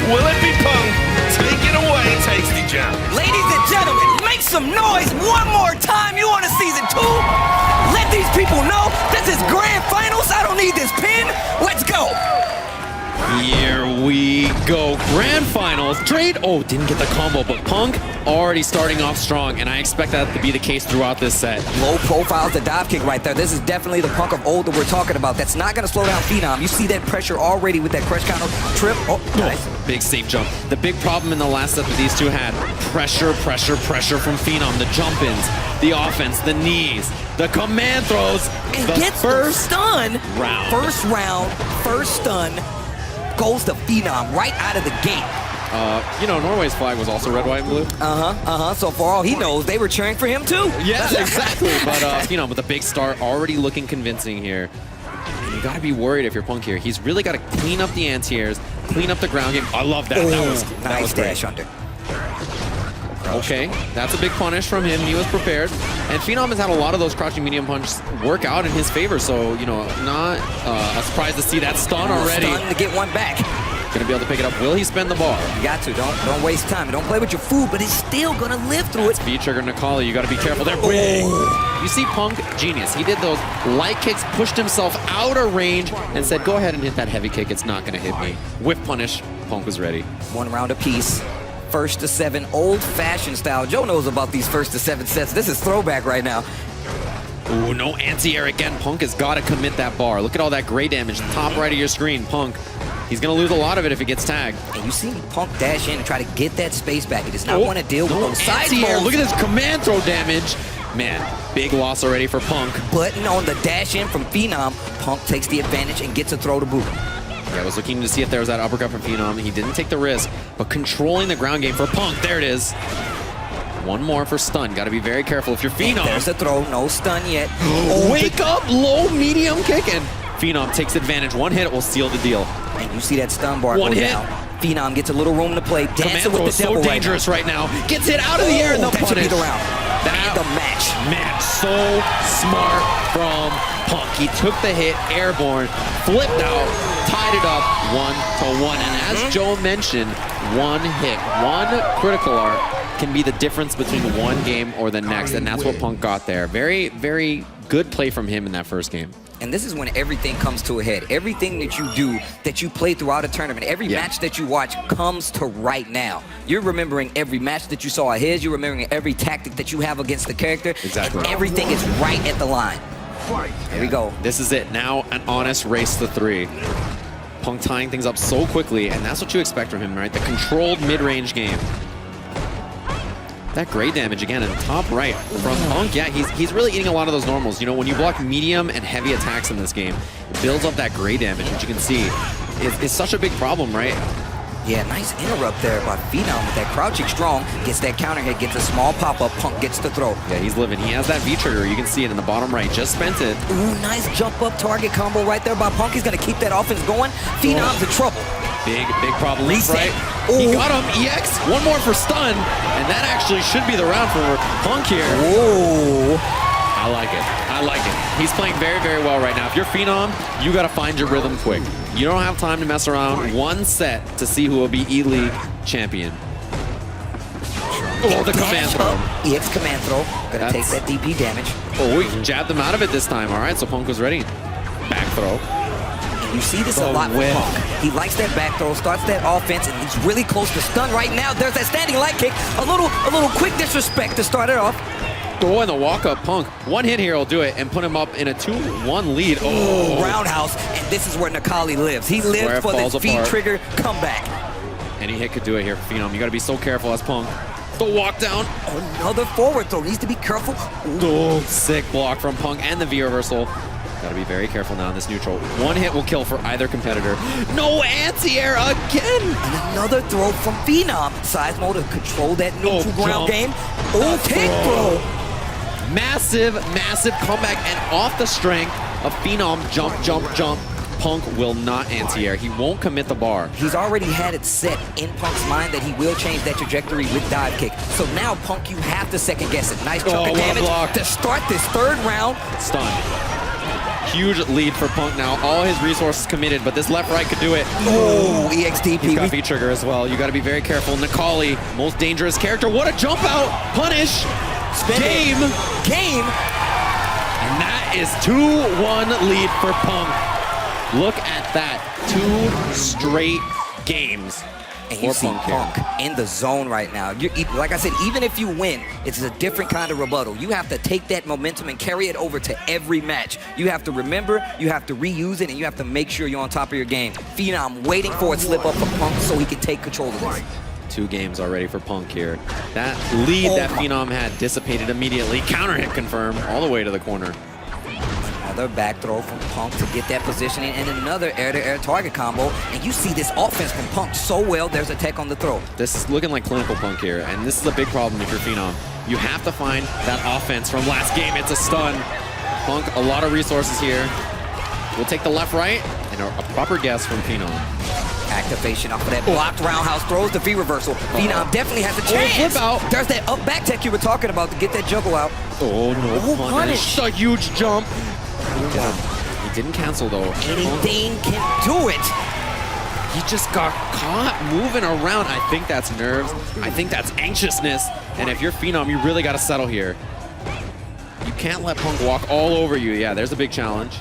Will it be Punk? Take it away, Tasty Jam. Ladies and gentlemen, make some noise one more time. You want a season 2? Let these people know this is grand finals. I don't need this pin. Let's go. Here we go. Grand finals. Trade. Oh, didn't get the combo, but Punk already starting off strong, and I expect that to be the case throughout this set. Low profile's the dive kick right there. This is definitely the Punk of old that we're talking about. That's not going to slow down Phenom. You see that pressure already with that crush counter trip. Oh, nice. Big safe jump. The big problem in the last set that these two had, pressure from Phenom. The jump-ins, the offense, the knees, the command throws. And the gets first stun. round. First round, first stun goes to Phenom right out of the gate. You know, Norway's flag was also red, white, and blue. So for all he knows, they were cheering for him too. Yes, exactly. But Phenom with a big start, already looking convincing here. And you gotta be worried if you're Punk here. He's really gotta clean up the anti-airs, clean up the ground game. I love that. That was dash under. Okay, that's a big punish from him. He was prepared. And Phenom has had a lot of those crouching medium punches work out in his favor. So, you know, not a surprise to see that stun already. Stun to get one back. Gonna be able to pick it up. Will he spend the bar? You got to. Don't waste time. Don't play with your food, but he's still gonna live through it. V-trigger Necalli. You gotta be careful there. Big. You see Punk, genius. He did those light kicks, pushed himself out of range, and said, go ahead and hit that heavy kick. It's not gonna hit me. Whip punish. Punk was ready. One round apiece. First to 7, old-fashioned style. Joe knows about these first to 7 sets. This is throwback right now. Ooh, no anti-air again. Punk has got to commit that bar. Look at all that gray damage. Top right of your screen, Punk. He's going to lose a lot of it if it gets tagged. And you see Punk dash in and try to get that space back. He does not want to deal with those side anti-air. Look at this command throw damage. Man, big loss already for Punk. Button on the dash in from Phenom. Punk takes the advantage and gets a throw to boot. Yeah, I was looking to see if there was that uppercut from Phenom. He didn't take the risk, but controlling the ground game for Punk. There it is. One more for stun. Got to be very careful if you're Phenom. There's the throw. No stun yet. Wake up, low, medium kick, and Phenom takes advantage. One hit will seal the deal. And you see that stun bar go down. Phenom gets a little room to play. Dancing with the devil so dangerous right now. Gets hit out of the air and the punish. That should be the round. That, the match. Man, so smart from Punk. He took the hit, airborne, flipped out, tied it up 1-1. And as Joe mentioned, one hit, one critical art can be the difference between one game or the next. And that's what Punk got there. Very, very good play from him in that first game. And this is when everything comes to a head. Everything that you do, that you play throughout a tournament, every match that you watch comes to right now. You're remembering every match that you saw ahead. You're remembering every tactic that you have against the character. Exactly. And everything is right at the line. Here we go. This is it. Now an honest race to 3. Punk tying things up so quickly, and that's what you expect from him, right? The controlled mid-range game. That gray damage again in top right from Punk. Yeah, he's really eating a lot of those normals. You know, when you block medium and heavy attacks in this game, it builds up that gray damage, which you can see is such a big problem, right? Yeah, nice interrupt there by Phenom with that crouching strong. Gets that counter hit, gets a small pop-up. Punk gets the throw. Yeah, he's living. He has that V-trigger. You can see it in the bottom right. Just spent it. Ooh, nice jump-up target combo right there by Punk. He's going to keep that offense going. Phenom's in trouble. Big problem. Reset. Right? He got him. EX. One more for stun. And that actually should be the round for Punk here. Whoa. I like it. I like it. He's playing very, very well right now. If you're Phenom, you got to find your rhythm quick. You don't have time to mess around. One set to see who will be Eleague champion. Oh, the command throw. EX command throw. Gonna take that DP damage. Oh, he jabbed him out of it this time. All right, so Punk was ready. Back throw. You see this a lot with Punk. He likes that back throw, starts that offense, and he's really close to stun right now. There's that standing light kick. A little quick disrespect to start it off. Oh, and the walk-up Punk. One hit here will do it and put him up in a 2-1 lead. Oh, roundhouse, and this is where Necalli lives. He lives for this V-trigger comeback. Any hit could do it here for Phenom. You got to be so careful as Punk. The walk down. Another forward throw. Needs to be careful. Oh, sick block from Punk and the V reversal. Got to be very careful now in this neutral. One hit will kill for either competitor. No anti-air again. And another throw from Phenom. Size mode to control that neutral ground game. Oh, kick throw. Massive comeback, and off the strength of Phenom jump. Punk will not anti-air. He won't commit the bar. He's already had it set in Punk's mind that he will change that trajectory with dive kick. So now, Punk, you have to second guess it. Nice chunk of damage to start this third round. Stun. Huge lead for Punk now. All his resources committed, but this left right could do it. Oh, EXDP. He's got V-trigger as well. You got to be very careful. Necalli, most dangerous character. What a jump out. Punish. Game. And that is 2-1 lead for Punk. Look at that. 2 straight games. And you see Punk in the zone right now. Like I said, even if you win, it's a different kind of rebuttal. You have to take that momentum and carry it over to every match. You have to remember, you have to reuse it, and you have to make sure you're on top of your game. Phenom waiting for a slip up from Punk so he can take control of this. 2 games already for Punk here. That lead that Phenom had dissipated immediately. Counter hit confirmed all the way to the corner. Another back throw from Punk to get that positioning, and another air-to-air target combo. And you see this offense from Punk so well. There's a tech on the throw. This is looking like clinical Punk here, and this is a big problem if you're Phenom. You have to find that offense from last game. It's a stun. Punk, a lot of resources here. We'll take the left, right, and a proper guess from Phenom. Activation off of that blocked roundhouse, throws the V reversal. Phenom definitely has a chance. Flip out. There's that up back tech you were talking about to get that juggle out. Oh, no punish. A huge jump. He didn't cancel though. Anything can do it. He just got caught moving around. I think that's nerves. I think that's anxiousness. And if you're Phenom, you really got to settle here. You can't let Punk walk all over you. Yeah, there's a big challenge.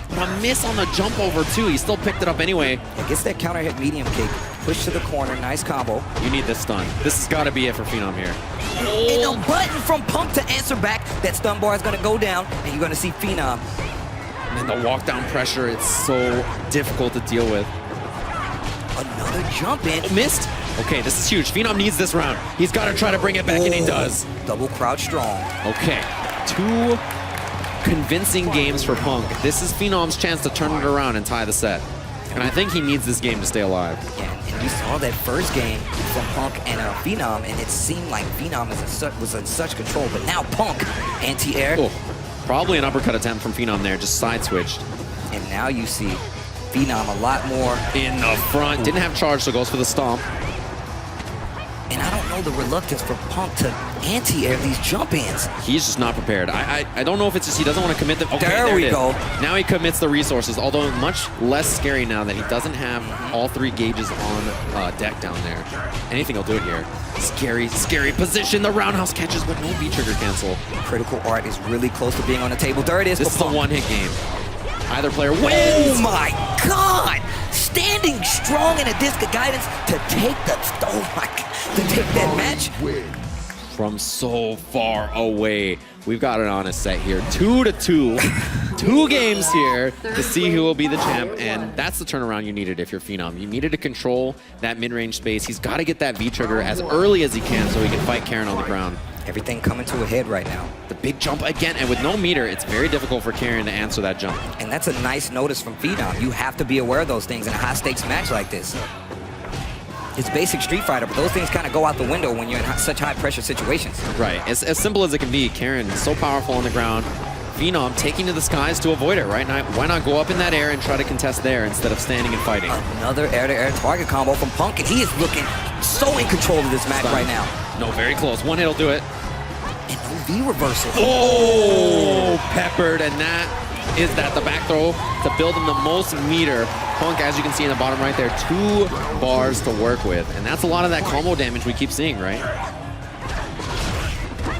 But a miss on the jump over too. He still picked it up anyway. It gets that counter hit medium kick. Push to the corner. Nice combo. You need this stun. This has got to be it for Phenom here. And a button from Punk to answer back. That stun bar is going to go down, and you're going to see Phenom. And the walk down pressure, it's so difficult to deal with. Another jump in. Oh, missed. Okay, this is huge. Phenom needs this round. He's got to try to bring it back, and he does. Double crouch strong. Okay, 2 convincing games for Punk. This is Phenom's chance to turn it around and tie the set. And I think he needs this game to stay alive. Yeah, and you saw that first game from Punk and Phenom, and it seemed like Phenom was in such control. But now Punk, anti-air. Oh, probably an uppercut attempt from Phenom there, just side switched. And now you see Phenom a lot more in the front. Didn't have charge, so goes for the stomp. And I don't know the reluctance for Punk to anti-air these jump-ins. He's just not prepared. I don't know if it's just he doesn't want to commit them. Okay, there we go. Now he commits the resources, although much less scary now that he doesn't have all 3 gauges on deck down there. Anything will do it here. Scary, scary position. The roundhouse catches, but no V-trigger cancel. Critical art is really close to being on the table. There it is. This is a one-hit game. Either player wins. Oh my God! Standing strong in a disc of guidance to take that match. From so far away. We've got it on a set here. 2-2. 2 games here to see who will be the champ, and that's the turnaround you needed if you're Phenom. You needed to control that mid-range space. He's got to get that V-trigger as early as he can so he can fight Karin on the ground. Everything coming to a head right now. The big jump again, and with no meter, it's very difficult for Karin to answer that jump. And that's a nice notice from Phenom. You have to be aware of those things in a high-stakes match like this. It's basic Street Fighter, but those things kind of go out the window when you're in such high-pressure situations. Right. As simple as it can be, Karin is so powerful on the ground. Phenom taking to the skies to avoid it, right? Why not go up in that air and try to contest there instead of standing and fighting? Another air-to-air target combo from Punk, and he is looking so in control of this match right now. No, very close. One hit will do it. And no V-reversal. Oh, peppered, and that is the back throw to build him the most meter. Punk, as you can see in the bottom right there, 2 bars to work with, and that's a lot of that combo damage we keep seeing, right?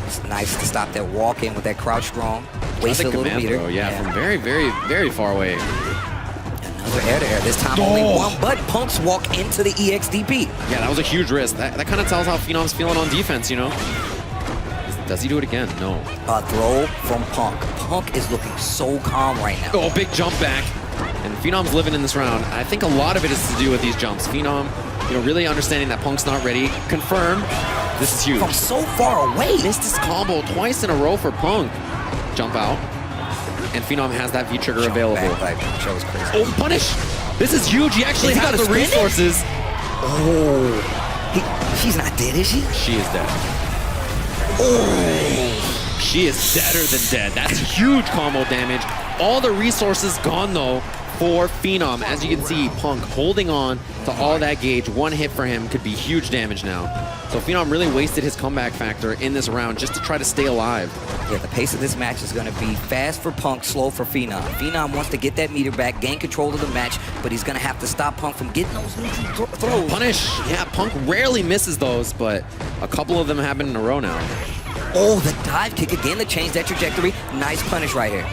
It's nice to stop that walk in with that crouch strong. Waste a little meter. Yeah, from very, very, very far away. Another air-to-air. This time only one, but Punk's walk into the EXDP. Yeah, that was a huge risk. That kind of tells how Phenom's feeling on defense, you know? Does he do it again? No. A throw from Punk. Punk is looking so calm right now. Oh, big jump back. And Phenom's living in this round. I think a lot of it is to do with these jumps. Phenom, really understanding that Punk's not ready. Confirm. This is huge. From so far away. Missed his combo twice in a row for Punk. Jump out. And Phenom has that V-trigger available. That was crazy. Oh, punish. This is huge. He actually has the resources. Oh. She's not dead, is she? She is dead. Oh, she is deader than dead. That's huge combo damage. All the resources gone though. for Phenom. As you can see, Punk holding on to all that gauge. One hit for him could be huge damage now. So Phenom really wasted his comeback factor in this round just to try to stay alive. Yeah, the pace of this match is going to be fast for Punk, slow for Phenom. Phenom wants to get that meter back, gain control of the match, but he's going to have to stop Punk from getting those neutral throws. Punish. Yeah, Punk rarely misses those, but a couple of them happen in a row now. Oh, the dive kick again to change that trajectory. Nice punish right here.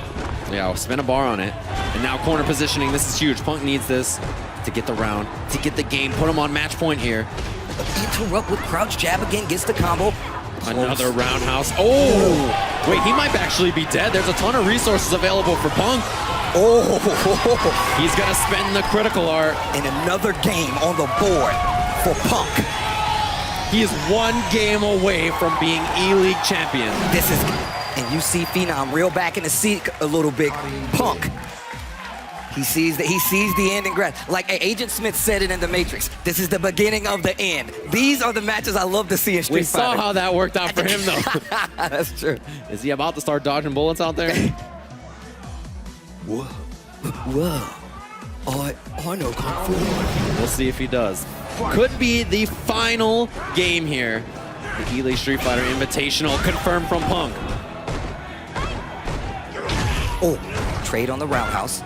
Yeah, I'll spin a bar on it. And now corner positioning. This is huge. Punk needs this to get the round, to get the game, put him on match point here. Interrupt with crouch jab again, gets the combo. Another roundhouse. Oh! Wait, he might actually be dead. There's a ton of resources available for Punk. Oh! He's gonna spend the critical art. And another game on the board for Punk. He is one game away from being E-League champion. This is, and you see Phenom reel back in the seat a little bit. Punk. He sees the end and grasp. Like Agent Smith said it in The Matrix, this is the beginning of the end. These are the matches I love to see in Street Fighter. We saw how that worked out for him, though. That's true. Is he about to start dodging bullets out there? Whoa. Whoa. I know Kung Fu. We'll see if he does. Could be the final game here. The E-League Street Fighter Invitational confirmed from Punk. Oh, trade on the roundhouse.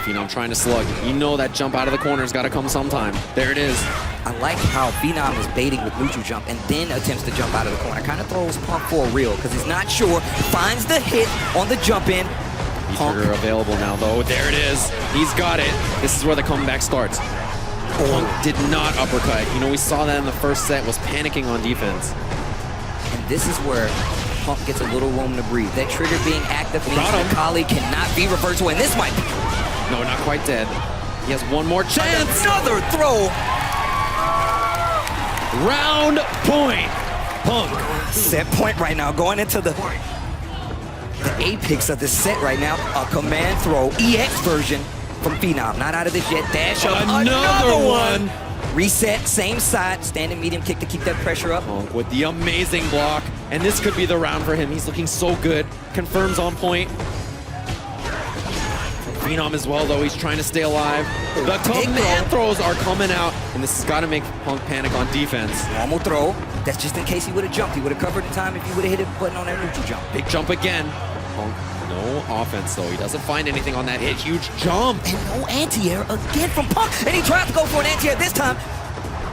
Phenom trying to slug. You know that jump out of the corner's got to come sometime. There it is. I like how Phenom is baiting with neutral jump and then attempts to jump out of the corner. Kind of throws Punk for a reel because he's not sure. Finds the hit on the jump in. Trigger available now, though. There it is. He's got it. This is where the comeback starts. Punk did not uppercut. You know, we saw that in the first set, was panicking on defense. And this is where Punk gets a little room to breathe. That trigger being active means Necalli cannot be reversed away. And this might be... No, not quite dead. He has one more chance. Another throw. Round point. Punk. Set point right now, going into the apex of the set right now. A command throw, EX version from Phenom. Not out of this yet. Dash up. Another one. Reset, same side. Standing medium kick to keep that pressure up. Punk with the amazing block. And this could be the round for him. He's looking so good. Confirms on point. Phenom as well, though. He's trying to stay alive. The command throws are coming out, and this has got to make Punk panic on defense. Normal throw. That's just in case he would have jumped. He would have covered the time if he would have hit a button on that neutral jump. Big jump again. Punk, no offense, though. He doesn't find anything on that hit. Huge jump. And no anti-air again from Punk. And he tries to go for an anti-air this time.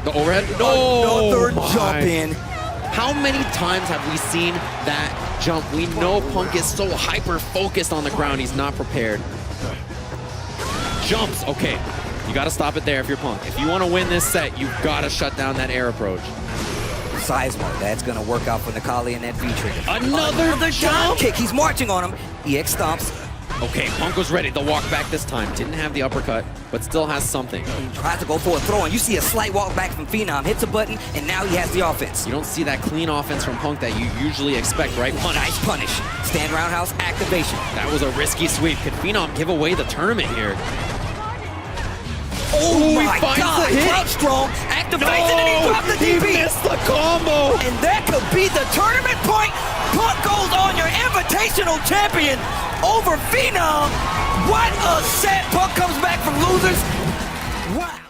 The overhead. No! Another jump in. How many times have we seen that jump? We know Punk is so hyper-focused on the ground, he's not prepared. Jumps, okay. You gotta stop it there if you're Punk. If you wanna win this set, you've gotta shut down that air approach. Seismo, that's gonna work out for Necalli and that V-trigger. Another jump! Kick, he's marching on him. EX stomps. Okay, Punk was ready to walk back this time. Didn't have the uppercut, but still has something. He tries to go for a throw, and you see a slight walk back from Phenom. Hits a button, and now he has the offense. You don't see that clean offense from Punk that you usually expect, right? Punish. Nice punish. Stand roundhouse activation. That was a risky sweep. Could Phenom give away the tournament here? Oh my God! Crouch strong activation, and he dropped the DP. He missed the combo. And that could be the tournament point. Punk goes on your invitational champion over Phenom. What a set! Punk comes back from losers. Wow.